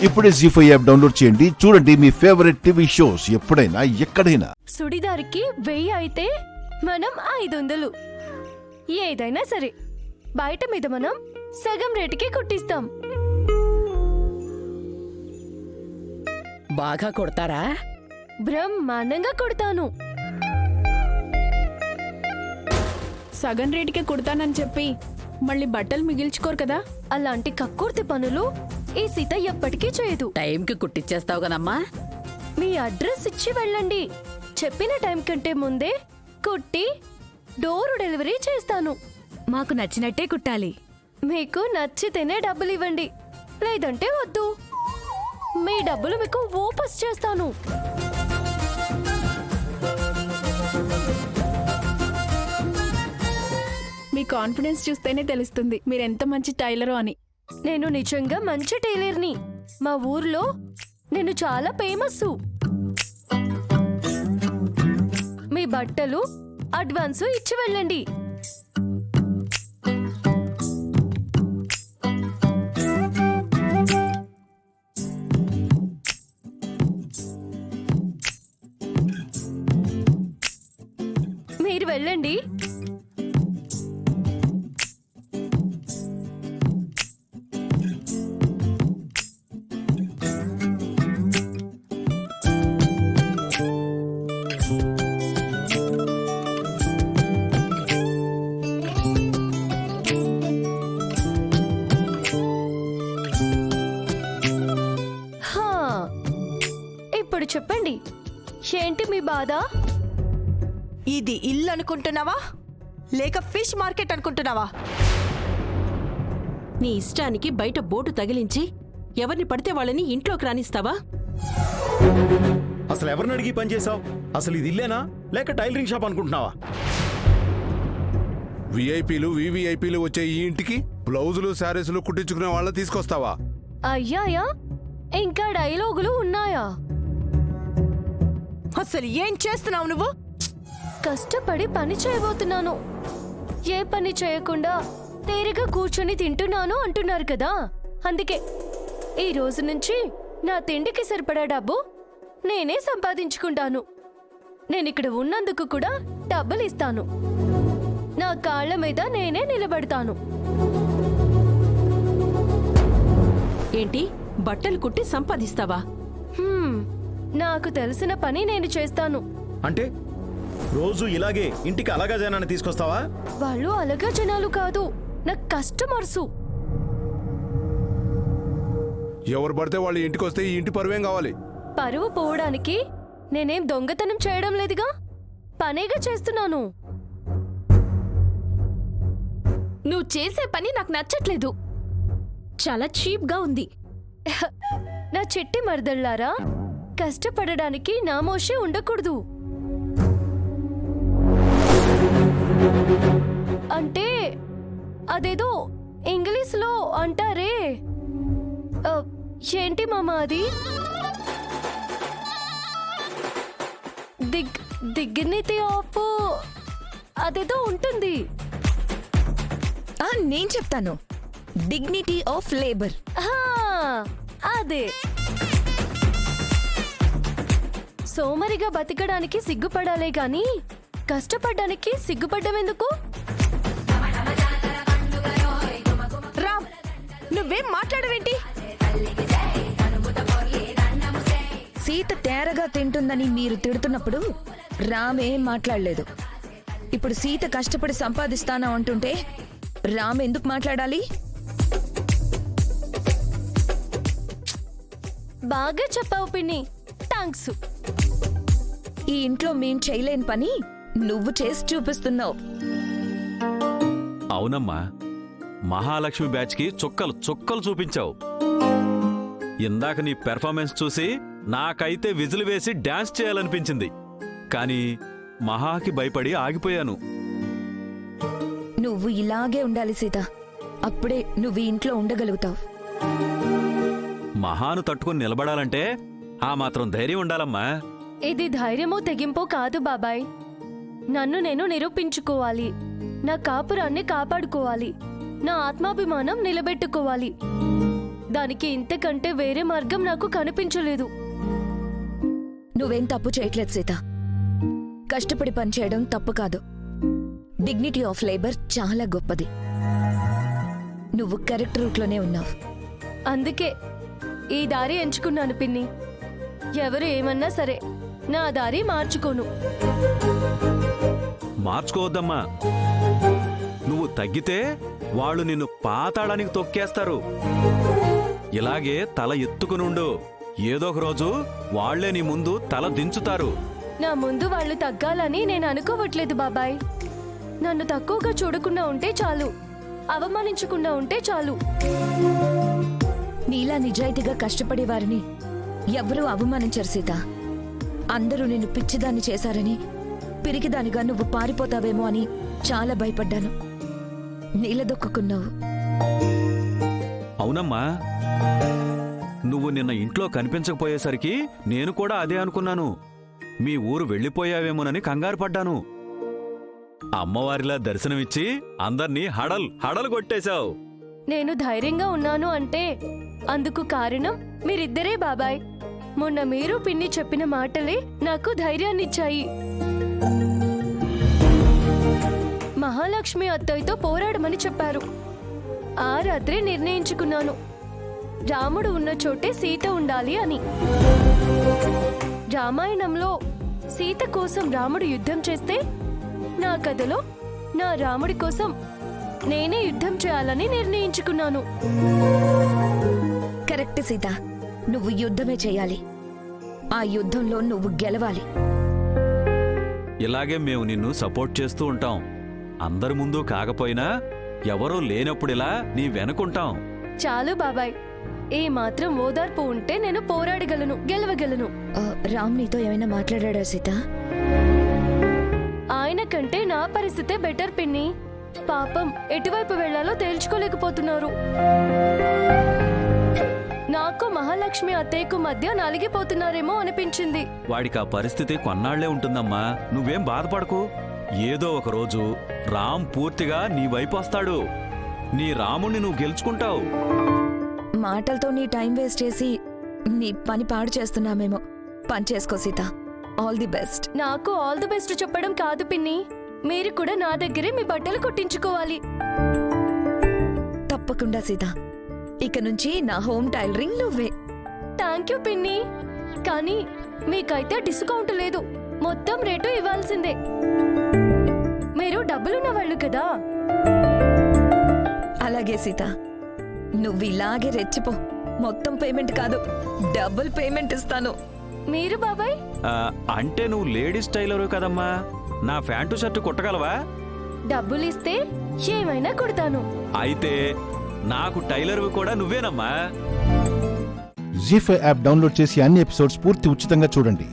ఇప్పుడే జీ5 app download చేయండి. చూడండి మీ ఫేవరెట్ టీవీ షోస్ ఎప్పుడైనా ఎక్కడైనా. సుడిదారికి 1000 అయితే మనం 500. ఏదైనా సరే బయట మీద మనం సగం రేటుకి కుట్టిస్తాం. బాగా కొడతారా? బ్రహ్మాండంగా కుడతాను. సగం రేటుకే కుడతానని చెప్పి మళ్ళీ బట్టలు మిగిల్చుకోరు కదా. అలాంటి కక్కుర్తి పనులు ఈ సీత ఎప్పటికీ చేయదు. టైంకి కుట్టిచ్చేస్తావు కదమ్మా. మీ అడ్రస్ ఇచ్చి వెళ్ళండి. చెప్పిన టైం కంటే ముందే కుట్టి డోర్ డెలివరీ చేస్తాను. మాకు నచ్చినట్టే కుట్టాలి. మీకు నచ్చితేనే డబ్బులు ఇవ్వండి, లేదంటే వద్దు. మీ డబ్బులు మీకు వాపస్ చేస్తాను. మీ కాన్ఫిడెన్స్ చూస్తేనే తెలుస్తుంది మీరెంత మంచి టైలరో అని. నేను నిజంగా మంచి టైలర్ని. మా ఊర్లో నేను చాలా ఫేమస్. మీ బట్టలు అడ్వాన్స్ ఇచ్చి వెళ్ళండి. మీరు వెళ్ళండి. ఇప్పుడు చెప్పండి, ఏంటి మీ బాధ? ఇది ఇల్లు అనుకుంటున్నావా లేక ఫిష్ మార్కెట్ అనుకుంటున్నావా? నీ ఇష్టానికి బయట బోటు తగిలించి ఎవరిని పడితే వాళ్ళని ఇంట్లోకి రానిస్తావా? అసలు ఎవరిని అడిగి పని చేసావు? అసలు ఇది ఇల్లేనా లేక టైలరింగ్ షాప్ అనుకుంటున్నావా? విఐపీలు వివిఐపీలు వచ్చే ఈ ఇంటికి బ్లౌజులు శారీసులు కుట్టించుకునే వాళ్ళ తీసుకొస్తావా? అయ్యాయా, ఇంకా డైలాగులు ఉన్నాయా? అసలు ఏం చేస్తున్నావు నువ్వు? కష్టపడి పని చేయబోతున్నాను. ఏ పని చేయకుండా తేలిగా కూర్చొని తింటున్నాను అంటున్నారు కదా. అందుకే ఈ రోజు నుంచి నా తిండికి సరిపడా డబ్బు నేనే సంపాదించుకుంటాను. నేనిక్కడ ఉన్నందుకు కూడా డబ్బులు ఇస్తాను. నా కాళ్ళ మీద నేనే నిలబడతాను. ఏంటి, బట్టలు కుట్టి సంపాదిస్తావా? నాకు తెలిసిన పని నేను చేస్తాను. అంటే రోజు ఇలాగే ఇంటికి అలాగా జనాన్ని తీసుకొస్తావా? వాళ్ళు అలగా జనాలు కాదు, నా కస్టమర్సు. ఎవరు పడితే వాళ్ళు ఇంటికి వస్తే ఈ ఇంటి పరువేం కావాలి? పరువు పోవడానికి నేనేం దొంగతనం చేయడం లేదుగా, పనేగా చేస్తున్నాను. నువ్వు చేసే పని నాకు నచ్చట్లేదు. చాలా చీప్గా ఉంది. నా చెట్టి మరదళ్ళారా, కష్టపడడానికి నామోషే ఉండకూడదు. అంటే అదేదో ఇంగ్లీష్లో అంటారే, ఏంటి మామా అది? దిగ్నిటీ ఆఫ్ అదేదో ఉంటుంది. నేను చెప్తాను, డిగ్నిటీ ఆఫ్ లేబర్. అదే. సోమరిగా బతకడానికి సిగ్గుపడాలే గాని కష్టపడ్డానికి సిగ్గుపడ్డమెందుకు? రామ్, నువ్వేం మాట్లాడవేంటి? సీత తేరగా తింటుందని మీరు తిడుతున్నప్పుడు రామ్ ఏం మాట్లాడలేదు. ఇప్పుడు సీత కష్టపడి సంపాదిస్తానా అంటుంటే రామ్ ఎందుకు మాట్లాడాలి? బాగా చెప్పావు పిన్ని, థాంక్స్. ఈ ఇంట్లో మేం చేయలేని పని నువ్వు చేసి చూపిస్తున్నావు. అవునమ్మా, మహాలక్ష్మి బ్యాచ్కి చుక్కలు చుక్కలు చూపించావు. ఇందాక నీ పెర్ఫార్మెన్స్ చూసి నాకైతే విజిల్ వేసి డాన్స్ చేయాలనిపించింది. కానీ మహాకి భయపడి ఆగిపోయాను. నువ్వు ఇలాగే ఉండాలి సీత, అప్పుడే నువ్వు ఈ ఇంట్లో ఉండగలుగుతావు. మహాను తట్టుకుని నిలబడాలంటే ఆ మాత్రం ధైర్యం ఉండాలమ్మా. ఇది ధైర్యమో తెగింపో కాదు బాబాయ్. నన్ను నేను నిరూపించుకోవాలి. నా కాపురాన్ని కాపాడుకోవాలి. నా ఆత్మాభిమానం నిలబెట్టుకోవాలి. దానికి ఇంతకంటే వేరే మార్గం నాకు కనిపించలేదు. నువ్వేం తప్పు చేయట్లేదు సీత. కష్టపడి పనిచేయడం తప్పు కాదు. డిగ్నిటీ ఆఫ్ లేబర్ చాలా గొప్పది. నువ్వు కరెక్ట్ రూట్లోనే ఉన్నావు. అందుకే ఈ దారి ఎంచుకున్నాను పిన్ని. ఎవరు ఏమన్నా సరే నా దారి మార్చుకోను. మార్చుకోవద్దమ్మా. నువ్వు తగ్గితే వాళ్ళు నిన్ను పాతాళానికి తొక్కేస్తారు. ఇలాగే తల ఎత్తుకునుండు. ఏదో ఒక రోజు వాళ్లే నీ ముందు తల దించుతారు. నా ముందు వాళ్ళు తగ్గాలని నేను అనుకోవట్లేదు బాబాయ్. నన్ను తక్కువగా చూడకుండా ఉంటే చాలు, అవమానించకుండా ఉంటే చాలు. నీలా నిజాయితీగా కష్టపడే వారిని ఎవరూ అవమానించరు సీత. అందరూ నిన్ను పిచ్చిదాన్ని చేశారని, పిరికిదానిగా నువ్వు పారిపోతావేమో అని చాలా భయపడ్డాను. నీలదొక్కున్నావు. అవునమ్మా, నువ్వు నిన్న ఇంట్లో కనిపించకపోయేసరికి నేను కూడా అదే అనుకున్నాను. మీ ఊరు వెళ్ళిపోయావేమోనని కంగారు పడ్డాను. అమ్మవారిలా దర్శనమిచ్చి అందర్నీ హడలు కొట్టేశావు. నేను ధైర్యంగా ఉన్నాను అంటే అందుకు కారణం మీరిద్దరే బాబాయ్. మొన్న మీరు పిన్ని చెప్పిన మాటలే నాకు ధైర్యాన్నిచ్చాయి. మహాలక్ష్మి అత్తయ్యతో పోరాడమని చెప్పారు. ఆ రాత్రి నిర్ణయించుకున్నాను, రాముడు ఉన్న చోటే సీత ఉండాలి అని. రామాయణంలో సీత కోసం రాముడు యుద్ధం చేస్తే, నా కథలో నా రాముడి కోసం నేనే యుద్ధం చేయాలని నిర్ణయించుకున్నాను. కరెక్ట్ సీత. నువ్వు యుద్ధమే చేయాలి. ఆ యుద్ధంలో నువ్వు గెలవాలి. ఇలాగే మేము నిన్ను సపోర్ట్ చేస్తూ ఉంటాం. అందరి ముందు కాకపోయినా ఎవరూ లేనప్పుడిలా నీ వెనుకుంటాం. చాలు బాబాయ్, ఏ మాత్రం ఓదార్పు ఉంటే నేను పోరాడగలను, గెలవగలను. రామ్ నీతో ఏమైనా మాట్లాడా సీత? ఆయన కంటే నా పరిస్థితే బెటర్ పిన్ని. పాపం ఎటువైపు వెళ్లాలో తేల్చుకోలేకపోతున్నారు. నాకు మహాలక్ష్మి అత్తయ్యకు మధ్య నలిగిపోతున్నారేమో అనిపించింది. వాడికి ఆ పరిస్థితి కొన్నాళ్లే ఉంటుందమ్మా. నువ్వేం బాధపడకు. ఏదో ఒక రోజు రామ్ పూర్తిగా నీ వైపు వస్తాడు. నీ రాముణ్ణి నువ్వు గెలుచుకుంటావు. మాటలతో నీ టైం వేస్ట్ చేసి నీ పని పాడు చేస్తున్నామేమో. పని చేసుకో సీత. All the best. నాకు ఆల్ ది బెస్ట్ చెప్పడం కాదు పిన్ని, మీరు కూడా నా దగ్గరే మీ బట్టలు కుట్టించుకోవాలి. తప్పకుండా సీత. ఇక నుంచి నా హోమ్ టైలరింగ్ నువ్వే. థ్యాంక్ యూ పిన్ని. కానీ మీకైతే డిస్కౌంట్ లేదు, మొత్తం రేటు ఇవ్వాల్సిందే. మీరు డబ్బులున్న వాళ్ళు కదా. అలాగే సీత, నువ్వు ఇలాగే రెచ్చిపో. మొత్తం పేమెంట్ కాదు, డబుల్ పేమెంట్ ఇస్తాను. మీరు బాబాయ్? అంటే నువ్వు లేడీస్ టైలరు కదమ్మా. నా ప్యాంటు షర్టు కుట్టగలవా? డబ్బులిస్తే ఏమైనా కుడతాను. అయితే నాకు టైలర్వి కూడా నువ్వేనమ్మా. జీ5 యాప్ డౌన్లోడ్ చేసి అన్ని ఎపిసోడ్స్ పూర్తి ఉచితంగా చూడండి.